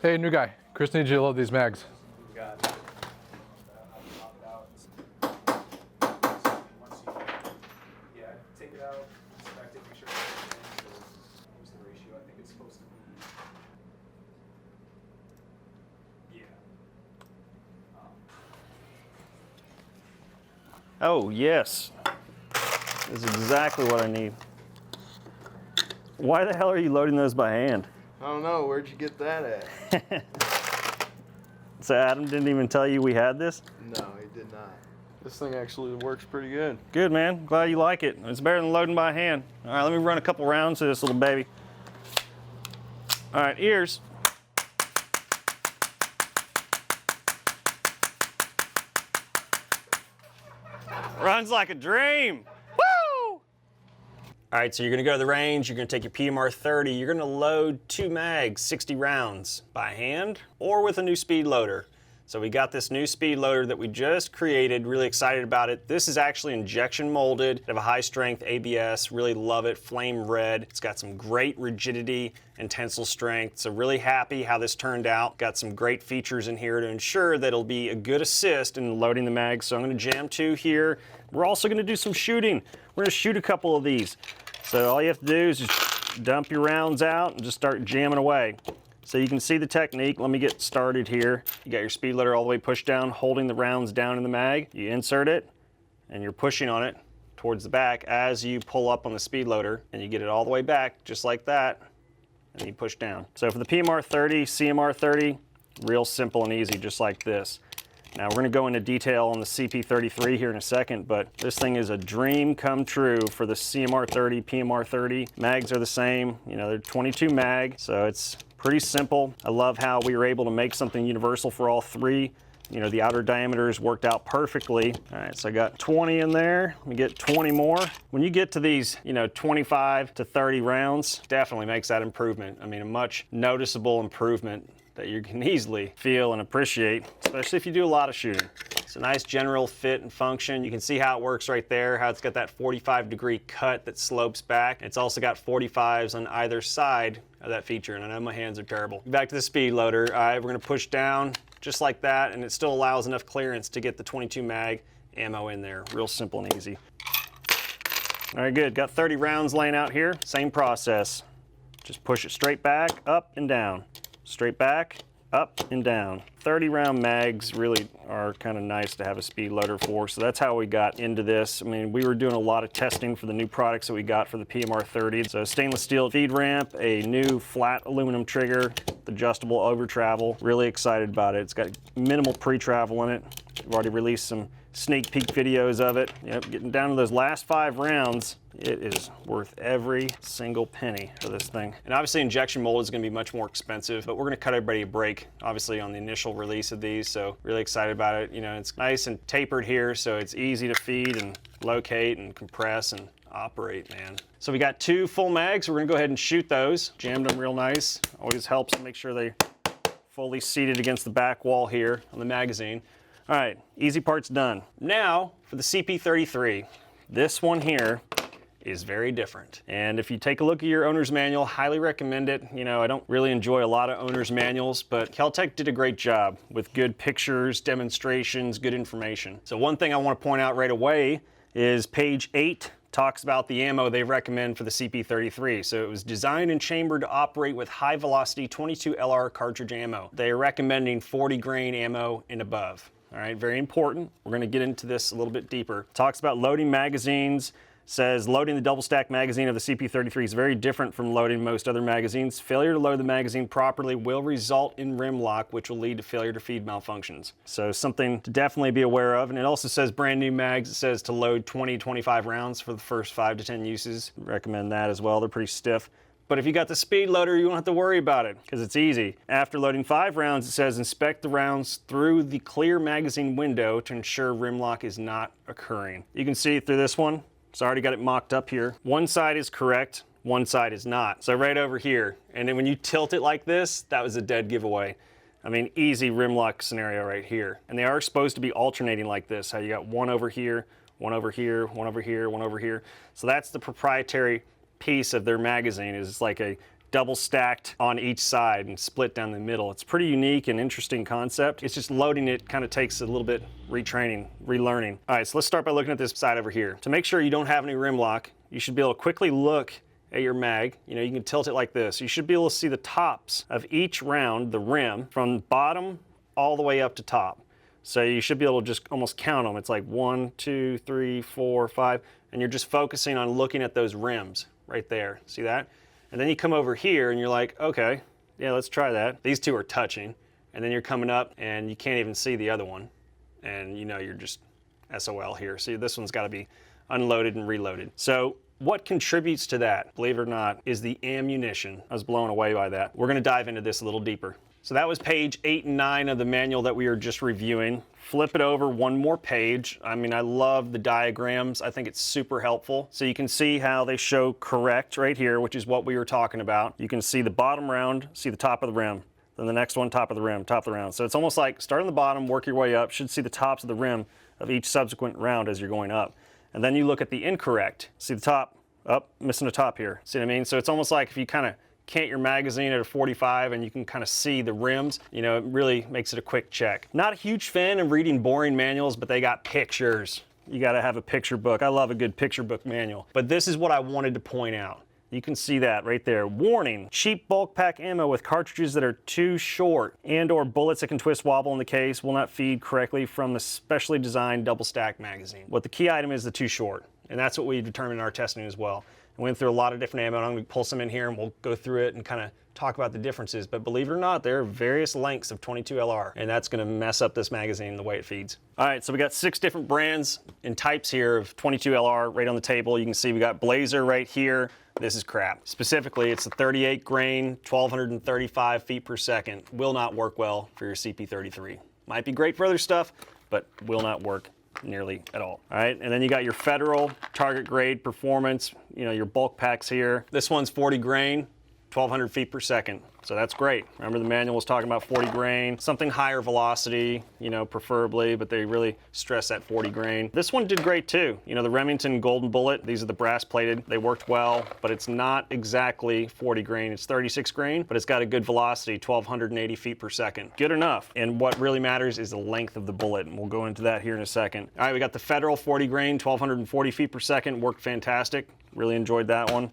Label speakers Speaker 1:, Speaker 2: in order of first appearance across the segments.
Speaker 1: Hey, new guy. Chris needs you to load these mags.
Speaker 2: Got it. Yeah, take it out, inspect it, make sure it's what's the ratio? I think it's supposed to be. Yeah.
Speaker 3: Oh, yes. This is exactly what I need. Why the hell are you loading those by hand?
Speaker 4: I don't know, where'd you get that at?
Speaker 3: So Adam didn't even tell you we had this?
Speaker 4: No, he did not. This thing actually works pretty good.
Speaker 3: Good, man. Glad you like it. It's better than loading by hand. All right, let me run a couple rounds to this little baby. All right, ears. Runs like a dream. Woo! All right, so you're gonna go to the range, you're gonna take your PMR30, you're gonna load 2 mags, 60 rounds, by hand or with a new speed loader. So we got this new speed loader that we just created, really excited about it. This is actually injection molded, they have a high strength ABS, really love it, flame red. It's got some great rigidity and tensile strength, so really happy how this turned out. Got some great features in here to ensure that it'll be a good assist in loading the mags. So I'm gonna jam 2 here. We're also gonna do some shooting. We're gonna shoot a couple of these. So all you have to do is just dump your rounds out and just start jamming away. So you can see the technique. Let me get started here. You got your speed loader all the way pushed down, holding the rounds down in the mag. You insert it, and you're pushing on it towards the back as you pull up on the speed loader, and you get it all the way back, just like that, and you push down. So for the PMR30, CMR30, real simple and easy, just like this. Now we're gonna go into detail on the CP33 here in a second, but this thing is a dream come true for the CMR30, PMR30. Mags are the same, you know, they're 22 mag, so it's pretty simple. I love how we were able to make something universal for all 3. You know, the outer diameters worked out perfectly. All right, so I got 20 in there. Let me get 20 more. When you get to these, you know, 25 to 30 rounds, definitely makes that improvement. I mean, a much noticeable improvement that you can easily feel and appreciate, especially if you do a lot of shooting. It's a nice general fit and function. You can see how it works right there, how it's got that 45-degree cut that slopes back. It's also got 45s on either side of that feature, and I know my hands are terrible. Back to the speed loader. All right, we're gonna push down just like that, and it still allows enough clearance to get the 22 mag ammo in there. Real simple and easy. All right, good. Got 30 rounds laying out here. Same process. Just push it straight back, up and down. Straight back, up and down. 30 round mags really are kind of nice to have a speed loader for, so that's how we got into this. I mean, we were doing a lot of testing for the new products that we got for the PMR30. So stainless steel feed ramp, a new flat aluminum trigger, adjustable over travel. Really excited about it. It's got minimal pre-travel in it. We've already released some sneak peek videos of it. Yep, getting down to those last 5 rounds, it is worth every single penny for this thing. And obviously injection mold is gonna be much more expensive, but we're gonna cut everybody a break, obviously, on the initial release of these, so really excited about it. You know, it's nice and tapered here, so it's easy to feed and locate and compress and operate, man. So we got 2 full mags. We're gonna go ahead and shoot those. Jammed them real nice. Always helps to make sure they fully seated against the back wall here on the magazine. All right, easy part's done. Now for the CP33. This one here is very different. And if you take a look at your owner's manual, highly recommend it. You know, I don't really enjoy a lot of owner's manuals, but KEL-TEC did a great job with good pictures, demonstrations, good information. So one thing I want to point out right away is page 8 talks about the ammo they recommend for the CP33. So it was designed and chambered to operate with high velocity 22 LR cartridge ammo. They are recommending 40 grain ammo and above. All right, very important. We're gonna get into this a little bit deeper. Talks about loading magazines, says loading the double stack magazine of the CP33 is very different from loading most other magazines. Failure to load the magazine properly will result in rim lock, which will lead to failure to feed malfunctions. So something to definitely be aware of. And it also says brand new mags. It says to load 20, 25 rounds for the first 5 to 10 uses. Recommend that as well. They're pretty stiff. But if you got the speed loader, you won't have to worry about it because it's easy. After loading 5 rounds, it says inspect the rounds through the clear magazine window to ensure rim lock is not occurring. You can see through this one. So I already got it mocked up here. One side is correct, one side is not. So right over here. And then when you tilt it like this, that was a dead giveaway. I mean, easy rim lock scenario right here. And they are supposed to be alternating like this, how you got one over here, one over here, one over here, one over here. So that's the proprietary piece of their magazine, is it's like a double stacked on each side and split down the middle. It's pretty unique and interesting concept. It's just loading it kind of takes a little bit retraining, relearning. All right, so let's start by looking at this side over here. To make sure you don't have any rim lock, you should be able to quickly look at your mag. You know, you can tilt it like this. You should be able to see the tops of each round, the rim, from bottom all the way up to top. So you should be able to just almost count them. It's like 1, 2, 3, 4, 5, and you're just focusing on looking at those rims right there. See that? And then you come over here and you're like, okay, yeah, let's try that. These two are touching, and then you're coming up and you can't even see the other one. And you know, you're just SOL here. See, this one's got to be unloaded and reloaded. So what contributes to that, believe it or not, is the ammunition. I was blown away by that. We're gonna dive into this a little deeper. So that was page 8 and 9 of the manual that we were just reviewing. Flip it over one more page. I mean, I love the diagrams. I think it's super helpful. So you can see how they show correct right here, which is what we were talking about. You can see the bottom round, see the top of the rim. Then the next one, top of the rim, top of the round. So it's almost like start on the bottom, work your way up, should see the tops of the rim of each subsequent round as you're going up. And then you look at the incorrect. See the top, up, missing a top here. See what I mean? So it's almost like if you kind of cant your magazine at a 45 and you can kind of see the rims, you know, it really makes it a quick check. Not a huge fan of reading boring manuals, but they got pictures. You got to have a picture book. I love a good picture book manual. But this is what I wanted to point out. You can see that right there. Warning, cheap bulk pack ammo with cartridges that are too short and or bullets that can twist wobble in the case will not feed correctly from the specially designed double stack magazine. What the key item is the too short. And that's what we determined in our testing as well. We went through a lot of different ammo, and I'm going to pull some in here and we'll go through it and kind of talk about the differences. But believe it or not, there are various lengths of 22 LR, and that's going to mess up this magazine the way it feeds. All right, so we got 6 different brands and types here of 22 LR right on the table. You can see we got Blazer right here. This is crap. Specifically, it's a 38 grain, 1235 feet per second. Will not work well for your CP33. Might be great for other stuff, but will not work nearly at all. All right, and then you got your Federal target grade performance, you know, your bulk packs here. This one's 40 grain, 1200 feet per second. So that's great. Remember the manual was talking about 40 grain, something higher velocity, you know, preferably, but they really stress that 40 grain. This one did great too. You know, the Remington Golden Bullet, these are the brass plated. They worked well, but it's not exactly 40 grain. It's 36 grain, but it's got a good velocity, 1280 feet per second. Good enough. And what really matters is the length of the bullet, and we'll go into that here in a second. All right, we got the Federal 40 grain, 1240 feet per second, worked fantastic. Really enjoyed that one.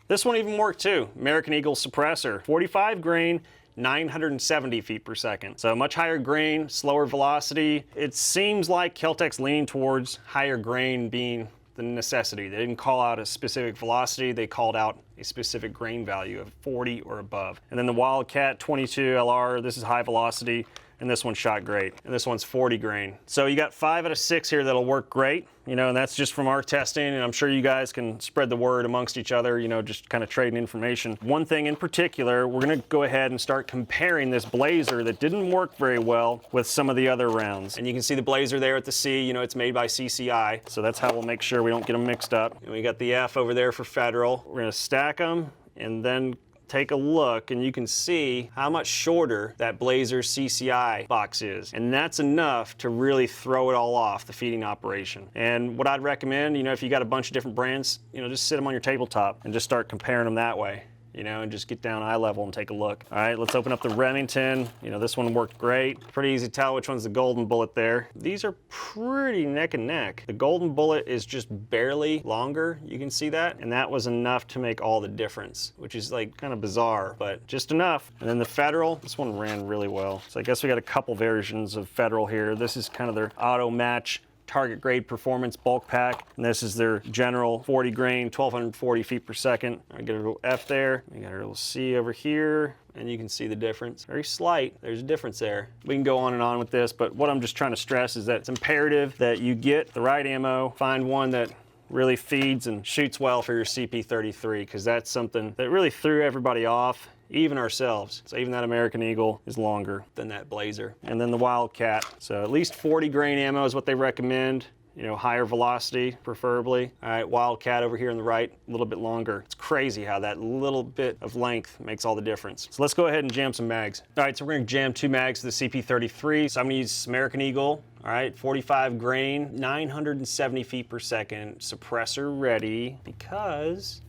Speaker 3: This one even worked too. American Eagle suppressor, 45 grain, 970 feet per second. So much higher grain, slower velocity. It seems like KEL-TEC's leaning towards higher grain being the necessity. They didn't call out a specific velocity, they called out a specific grain value of 40 or above. And then the Wildcat 22 LR, this is high velocity, and this one shot great. And this one's 40 grain. So you got 5 out of 6 here that'll work great, you know, and that's just from our testing, and I'm sure you guys can spread the word amongst each other, you know, just kind of trading information. One thing in particular, we're gonna go ahead and start comparing this Blazer that didn't work very well with some of the other rounds. And you can see the Blazer there at the C, you know, it's made by CCI. So that's how we'll make sure we don't get them mixed up. And we got the F over there for Federal. We're gonna stack them and then take a look, and you can see how much shorter that Blazer CCI box is. And that's enough to really throw it all off the feeding operation. And what I'd recommend, you know, if you got a bunch of different brands, you know, just sit them on your tabletop and just start comparing them that way, you know, and just get down eye level and take a look. All right, let's open up the Remington. You know, this one worked great. Pretty easy to tell which one's the Golden Bullet there. These are pretty neck and neck. The Golden Bullet is just barely longer, you can see that, and that was enough to make all the difference, which is like kind of bizarre, but just enough. And then the Federal, this one ran really well. So I guess we got a couple versions of Federal here. This is kind of their auto match target grade performance bulk pack, and this is their general 40 grain, 1240 feet per second. I get a little F there, we got a little C over here, and you can see the difference. Very slight, there's a difference there. We can go on and on with this, but what I'm just trying to stress is that it's imperative that you get the right ammo, find one that really feeds and shoots well for your CP33, because that's something that really threw everybody off, even ourselves. So even that American Eagle is longer than that Blazer. And then the Wildcat. So at least 40 grain ammo is what they recommend. You know, higher velocity, preferably. All right, Wildcat over here on the right, a little bit longer. It's crazy how that little bit of length makes all the difference. So let's go ahead and jam some mags. All right, so we're gonna jam 2 mags to the CP33. So I'm gonna use American Eagle. All right, 45 grain, 970 feet per second, suppressor ready, because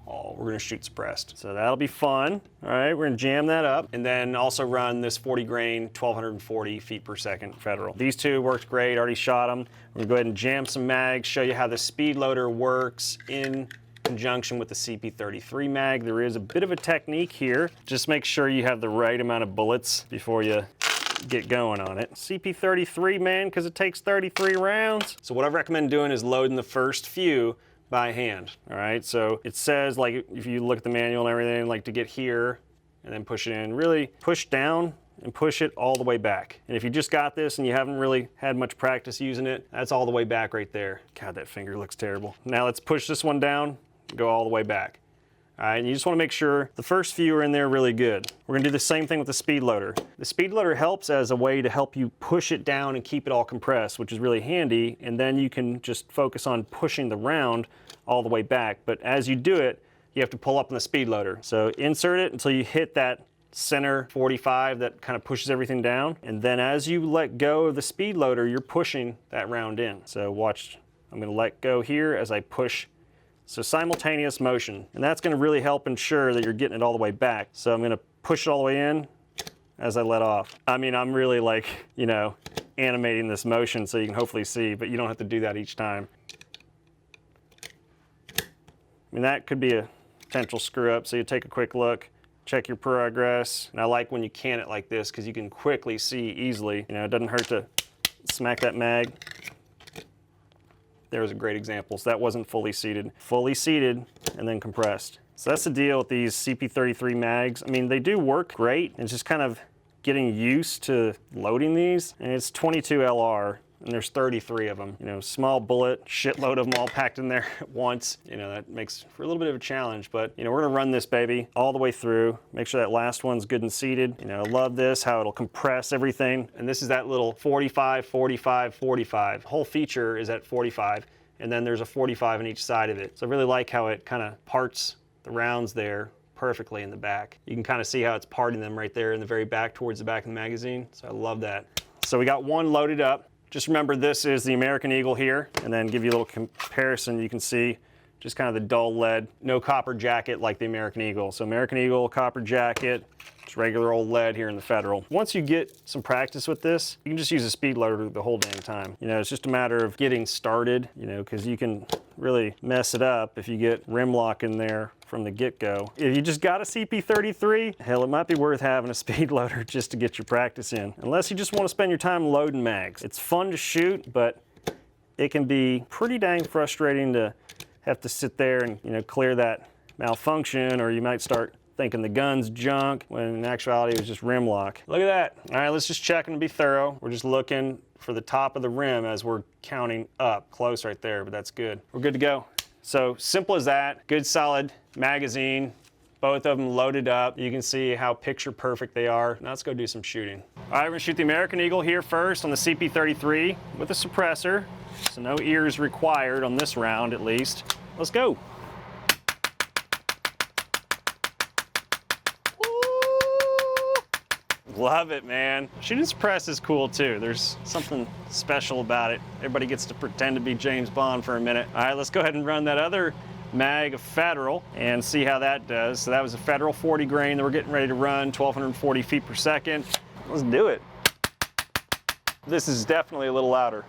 Speaker 3: Oh, we're gonna shoot suppressed. So that'll be fun. All right, we're gonna jam that up and then also run this 40 grain, 1240 feet per second Federal. These two worked great, already shot them. We're gonna go ahead and jam some mags, show you how the speed loader works in conjunction with the CP33 mag. There is a bit of a technique here. Just make sure you have the right amount of bullets before you get going on it. CP33, man, because it takes 33 rounds. So what I recommend doing is loading the first few by hand, all right? So it says, like, if you look at the manual and everything, like to get here and then push it in, really push down and push it all the way back. And if you just got this and you haven't really had much practice using it, that's all the way back right there. God, that finger looks terrible. Now let's push this one down, go all the way back. All right, and you just want to make sure the first few are in there really good. We're going to do the same thing with the speed loader. The speed loader helps as a way to help you push it down and keep it all compressed, which is really handy, and then you can just focus on pushing the round all the way back. But as you do it, you have to pull up on the speed loader. So insert it until you hit that center 45 that kind of pushes everything down, and then as you let go of the speed loader, you're pushing that round in. So watch, I'm going to let go here as I push. So simultaneous motion, and that's gonna really help ensure that you're getting it all the way back. So I'm gonna push it all the way in as I let off. I mean, I'm really like, you know, animating this motion so you can hopefully see, but you don't have to do that each time. I mean, that could be a potential screw up, so you take a quick look, check your progress. And I like when you can it like this because you can quickly see easily. You know, it doesn't hurt to smack that mag. There was a great example. So that wasn't fully seated. Fully seated and then compressed. So that's the deal with these CP33 mags. I mean, they do work great. It's just kind of getting used to loading these. And it's 22 LR and there's 33 of them. You know, small bullet, shitload of them all packed in there at once. You know, that makes for a little bit of a challenge, but you know, we're gonna run this baby all the way through. Make sure that last one's good and seated. You know, I love this, how it'll compress everything. And this is that little 45, 45, 45. The whole feature is at 45, and then there's a 45 on each side of it. So I really like how it kind of parts the rounds there perfectly in the back. You can kind of see how it's parting them right there in the very back towards the back of the magazine. So I love that. So we got one loaded up. Just remember this is the American Eagle here, and then give you a little comparison. You can see just kind of the dull lead, no copper jacket like the American Eagle. So American Eagle, copper jacket, just regular old lead here in the Federal. Once you get some practice with this, you can just use a speed loader the whole damn time. You know, it's just a matter of getting started, you know, because you can really mess it up if you get rim lock in there from the get-go. If you just got a CP33, hell, it might be worth having a speed loader just to get your practice in. Unless you just want to spend your time loading mags. It's fun to shoot, but it can be pretty dang frustrating to have to sit there and, you know, clear that malfunction, or you might start thinking the gun's junk when in actuality it was just rim lock. Look at that. All right, let's just check and be thorough. We're just looking for the top of the rim as we're counting up. Close right there, but that's good. We're good to go. So simple as that. Good solid magazine. Both of them loaded up. You can see how picture perfect they are. Now let's go do some shooting. All right, we're gonna shoot the American Eagle here first on the CP33 with a suppressor. So no ears required on this round at least. Let's go. Love it, man. Shooting suppress is cool too. There's something special about it. Everybody gets to pretend to be James Bond for a minute. All right, let's go ahead and run that other mag of Federal and see how that does. So that was a Federal 40 grain that we're getting ready to run, 1240 feet per second. Let's do it. This is definitely a little louder.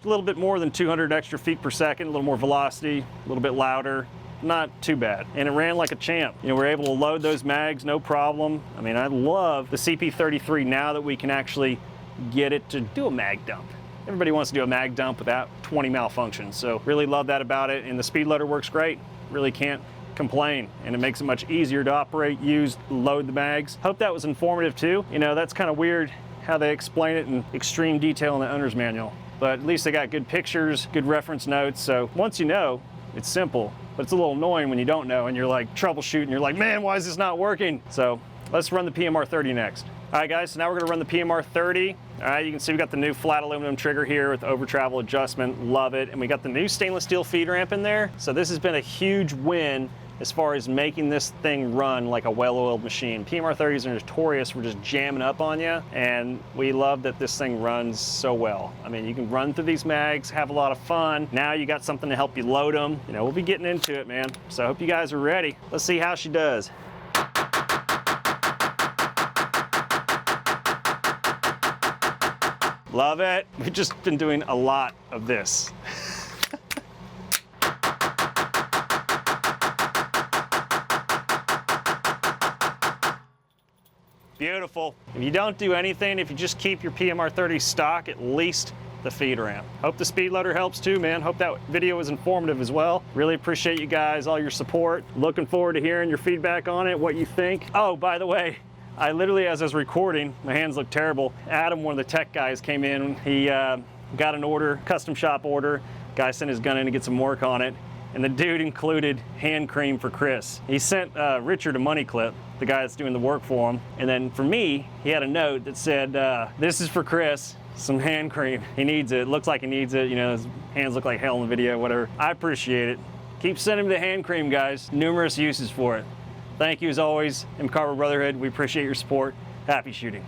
Speaker 3: A little bit more than 200 extra feet per second, a little more velocity, a little bit louder. Not too bad. And it ran like a champ. You know, we're able to load those mags, no problem. I mean, I love the CP33 now that we can actually get it to do a mag dump. Everybody wants to do a mag dump without 20 malfunctions. So really love that about it. And the speed loader works great. Really can't complain. And it makes it much easier to operate, use, load the mags. Hope that was informative too. You know, that's kind of weird how they explain it in extreme detail in the owner's manual. But at least they got good pictures, good reference notes. So once you know, it's simple. But it's a little annoying when you don't know and you're like troubleshooting, you're like, man, why is this not working? So let's run the PMR30 next. All right, guys, so now we're gonna run the PMR30. All right, you can see we got the new flat aluminum trigger here with over travel adjustment, love it. And we got the new stainless steel feed ramp in there. So this has been a huge win as far as making this thing run like a well-oiled machine. PMR30s are notorious for just jamming up on you, and we love that this thing runs so well. I mean, you can run through these mags, have a lot of fun. Now you got something to help you load them. You know, we'll be getting into it, man. So I hope you guys are ready. Let's see how she does. Love it. We've just been doing a lot of this. Beautiful. If you don't do anything, if you just keep your PMR30 stock, at least the feed ramp. Hope the speed loader helps too, man. Hope that video was informative as well. Really appreciate you guys, all your support. Looking forward to hearing your feedback on it, what you think. Oh, by the way, I literally, as I was recording, my hands look terrible. Adam, one of the tech guys, came in. He got an order, custom shop order. Guy sent his gun in to get some work on it. And the dude included hand cream for Chris. He sent Richard a money clip, the guy that's doing the work for him. And then for me, he had a note that said, this is for Chris, some hand cream. He needs it. Looks like he needs it. You know, his hands look like hell in the video, whatever. I appreciate it. Keep sending me the hand cream, guys. Numerous uses for it. Thank you as always, MCARBO Brotherhood. We appreciate your support. Happy shooting.